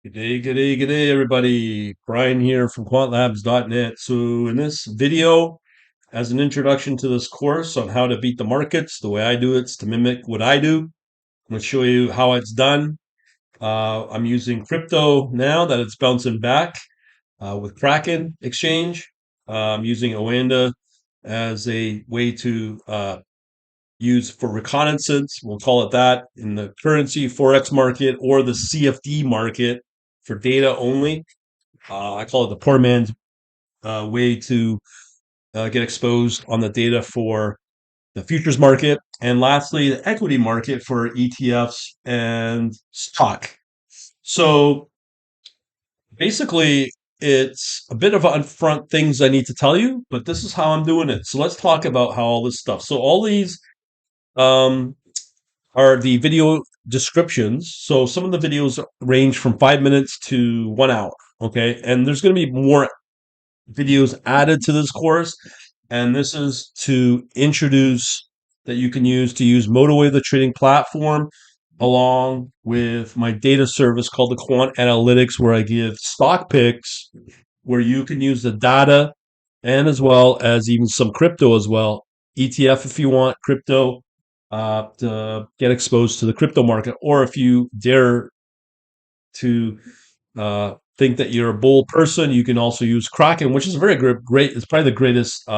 Good day, everybody. Brian here from quantlabs.net. So, in this video, as an introduction to this course on how to beat the markets, the way I do it's to mimic what I do. I'm going to show you how it's done. I'm using crypto now that it's bouncing back with Kraken exchange. I'm using Oanda as a way to use for reconnaissance, we'll call it that, in the currency forex market or the CFD market for data only. I call it the poor man's way to get exposed on the data for the futures market. And lastly, the equity market for ETFs and stock. So basically, it's a bit of upfront things I need to tell you, but this is how I'm doing it. So let's talk about how all this stuff. So all these um, are the video descriptions. So some of the videos range from 5 minutes to 1 hour. Okay. And there's going to be more videos added to this course. And this is to introduce that you can use Motorway, the trading platform, along with my data service called the Quant Analytics, where I give stock picks, where you can use the data and as well as even some crypto as well. ETF if you want crypto to get exposed to the crypto market, or if you dare to think that you're a bull person, you can also use Kraken, which is a very great. It's probably the greatest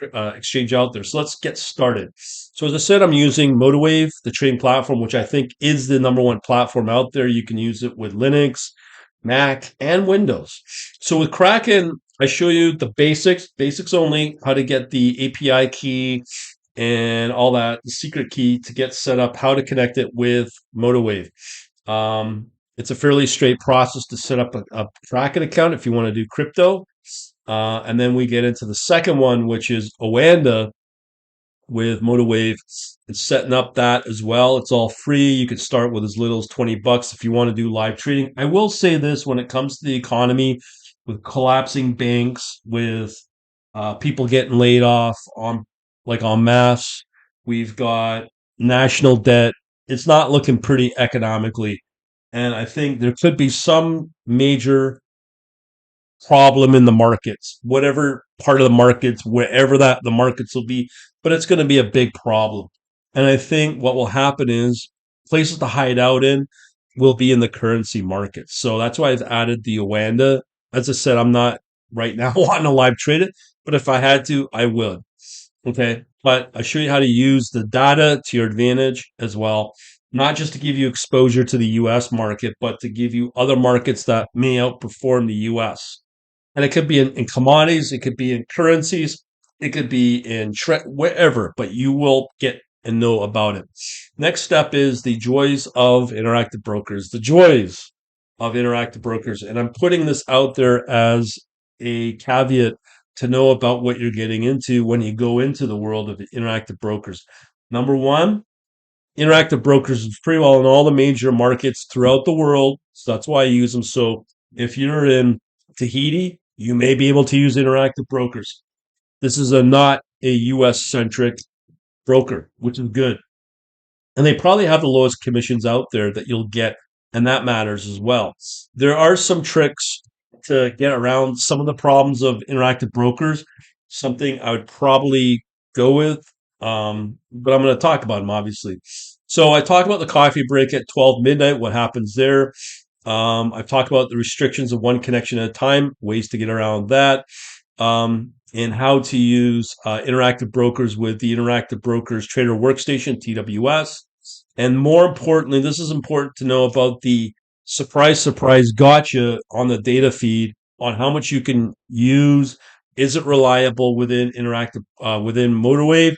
exchange out there. So let's get started. So as I said, I'm using Motorwave, the trading platform, which I think is the number one platform out there. You can use it with Linux, Mac, and Windows. So with Kraken, I show you the basics only, how to get the API key and all that, the secret key to get set up, how to connect it with Motorwave. It's a fairly straight process to set up a Kraken account if you want to do crypto. And then we get into the second one, which is Oanda with Motorwave. It's setting up that as well. It's all free. You could start with as little as $20 if you want to do live trading. I will say this when it comes to the economy, with collapsing banks, with people getting laid off on like en masse, we've got national debt. It's not looking pretty economically. And I think there could be some major problem in the markets, whatever part of the markets, wherever that the markets will be, but it's going to be a big problem. And I think what will happen is places to hide out in will be in the currency markets. So that's why I've added the Oanda. As I said, I'm not right now wanting to live trade it, but if I had to, I would. Okay. But I show you how to use the data to your advantage as well, not just to give you exposure to the US market, but to give you other markets that may outperform the US. And it could be in commodities, it could be in currencies, it could be in wherever, but you will get and know about it. Next step is the joys of interactive brokers. The joys of interactive brokers. And I'm putting this out there as a caveat to know about what you're getting into when you go into the world of interactive brokers. Number one, interactive brokers is pretty well in all the major markets throughout the world. So that's why I use them. So if you're in Tahiti, you may be able to use interactive brokers. This is not a US centric broker, which is good. And they probably have the lowest commissions out there that you'll get, and that matters as well. There are some tricks to get around some of the problems of interactive brokers, something I would probably go with, but I'm going to talk about them, obviously. So I talked about the coffee break at 12 midnight, what happens there. I've talked about the restrictions of one connection at a time, ways to get around that, and how to use interactive brokers with the Interactive Brokers Trader Workstation, TWS. And more importantly, this is important to know about the surprise gotcha on the data feed on how much you can use. Is it reliable within within Motorwave?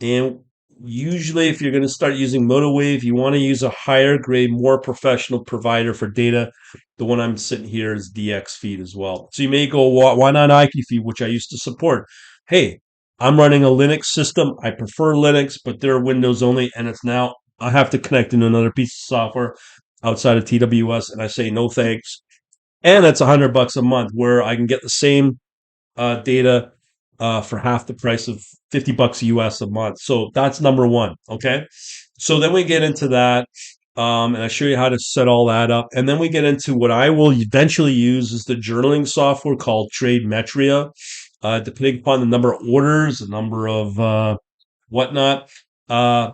And usually, if you're going to start using Motorwave, you want to use a higher grade, more professional provider for data. The one I'm sitting here is DX Feed as well. So you may go, why not IQ Feed, which I used to support? Hey, I'm running a Linux system. I prefer Linux, but they're Windows only, and it's now I have to connect into another piece of software outside of TWS, and I say no thanks. And that's $100 a month, where I can get the same data for half the price of $50 US a month. So that's number one. Okay. So then we get into that. And I show you how to set all that up. And then we get into what I will eventually use is the journaling software called Trade Metria. Depending upon the number of orders, the number of whatnot. Uh,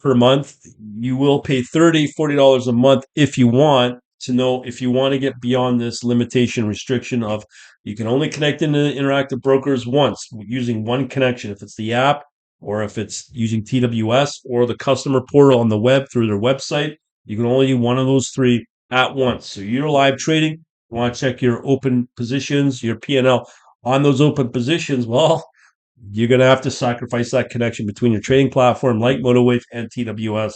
per month. You will pay $30, $40 a month if you want to know if you want to get beyond this limitation restriction of you can only connect into interactive brokers once using one connection. If it's the app or if it's using TWS or the customer portal on the web through their website, you can only do one of those three at once. So you're live trading, you want to check your open positions, your P&L on those open positions. Well, you're going to have to sacrifice that connection between your trading platform like MotoWave and TWS,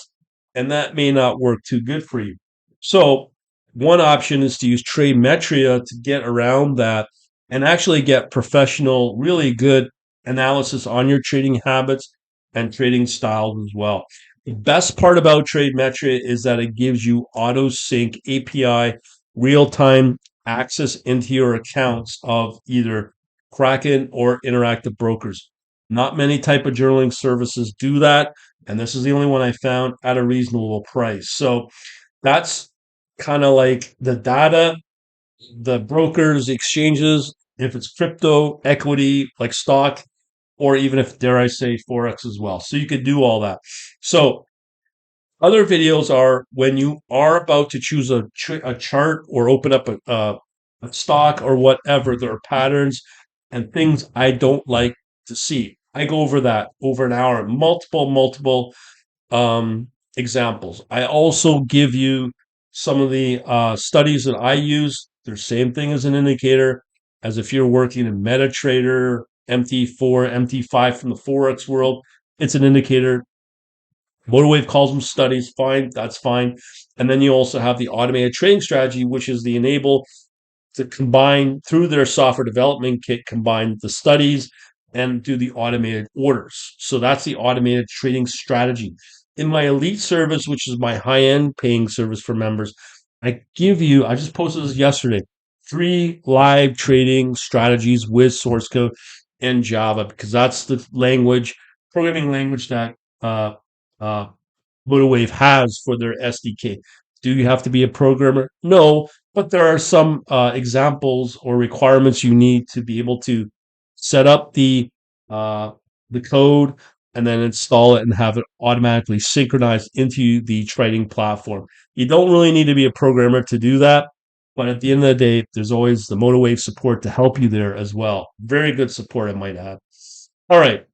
and that may not work too good for you. So, one option is to use Trade Metria to get around that and actually get professional, really good analysis on your trading habits and trading styles as well. The best part about Trade Metria is that it gives you auto sync API real time access into your accounts of either Kraken or Interactive Brokers. Not many type of journaling services do that, and this is the only one I found at a reasonable price. So that's kind of like the data, the brokers, the exchanges, if it's crypto, equity, like stock, or even if, dare I say, Forex as well. So you could do all that. So other videos are when you are about to choose a chart or open up a stock or whatever. There are patterns and things I don't like to see. I go over that over an hour, multiple examples. I also give you some of the studies that I use. They're same thing as an indicator, as if you're working in MetaTrader, MT4, MT5 from the Forex world. It's an indicator. Motorwave calls them studies. Fine, that's fine. And then you also have the automated trading strategy, which is the enable to combine through their software development kit, combine the studies and do the automated orders. So that's the automated trading strategy. In my elite service, which is my high end paying service for members, I just posted this yesterday, 3 live trading strategies with source code and Java, because that's the programming language that uh, uh, MotorWave has for their SDK. Do you have to be a programmer? No, but there are some examples or requirements you need to be able to set up uh, the code and then install it and have it automatically synchronized into the trading platform. You don't really need to be a programmer to do that, but at the end of the day, there's always the MotorWave support to help you there as well. Very good support, I might add. All right.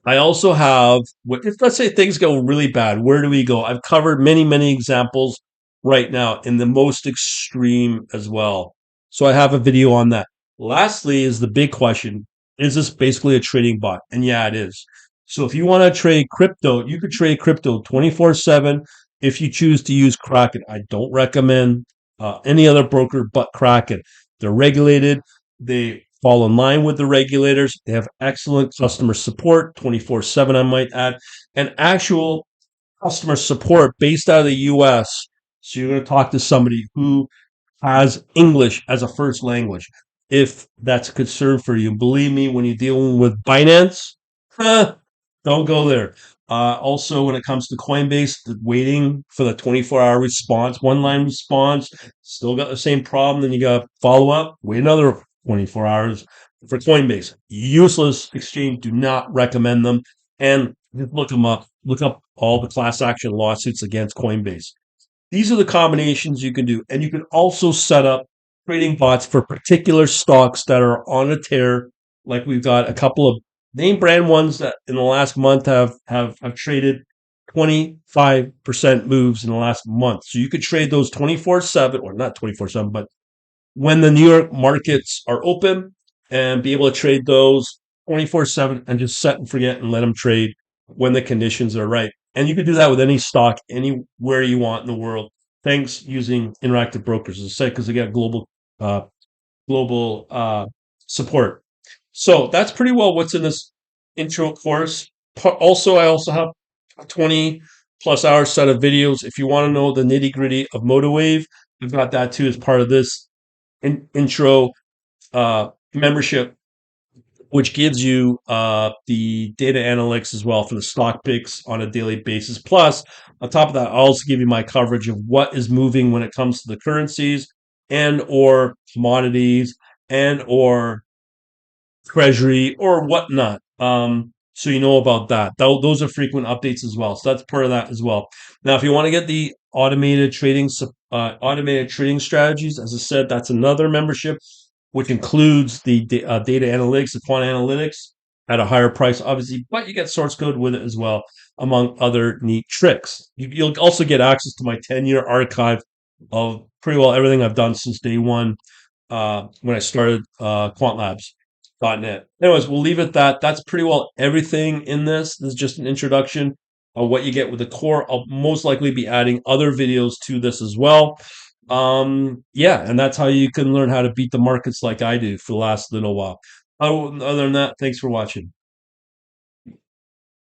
I also have, if let's say things go really bad, where do we go? I've covered many examples right now in the most extreme as well. So I have a video on that. Lastly, is the big question: is this basically a trading bot? And yeah, it is. So if you want to trade crypto, you could trade crypto 24/7 if you choose to use Kraken. I don't recommend any other broker but Kraken. They're regulated. They fall in line with the regulators. They have excellent customer support, 24/7, I might add, and actual customer support based out of the US. So you're going to talk to somebody who has English as a first language, if that's a concern for you. Believe me, when you're dealing with Binance, don't go there. Also, when it comes to Coinbase, waiting for the 24-hour response, one line response, still got the same problem. Then you got follow up, wait another 24 hours for Coinbase. Useless exchange. Do not recommend them. And just look them up. Look up all the class action lawsuits against Coinbase. These are the combinations you can do. And you can also set up trading bots for particular stocks that are on a tear. Like we've got a couple of name brand ones that in the last month have traded 25% moves in the last month. So you could trade those 24/7, or not 24/7, but when the New York markets are open, and be able to trade those 24/7 and just set and forget and let them trade when the conditions are right. And you can do that with any stock anywhere you want in the world. Thanks using interactive brokers, as I said, because they got uh, global support. So that's pretty well what's in this intro course. Also, I also have a 20+ hour set of videos. If you want to know the nitty gritty of MotoWave, I've got that too as part of this intro membership which gives you the data analytics as well for the stock picks on a daily basis. Plus, on top of that, I'll also give you my coverage of what is moving when it comes to the currencies and or commodities and or treasury or whatnot. So you know about that. Those are frequent updates as well. So that's part of that as well. Now, if you want to get the automated trading strategies, as I said, that's another membership, which includes the data analytics, the quant analytics at a higher price, obviously, but you get source code with it as well, among other neat tricks. You'll also get access to my 10-year archive of pretty well everything I've done since day one when I started quantlabs.net. Anyways, we'll leave it at that. That's pretty well everything in this. This is just an introduction of what you get with the core. I'll most likely be adding other videos to this as well. Yeah, and that's how you can learn how to beat the markets like I do for the last little while. Other than that, thanks for watching.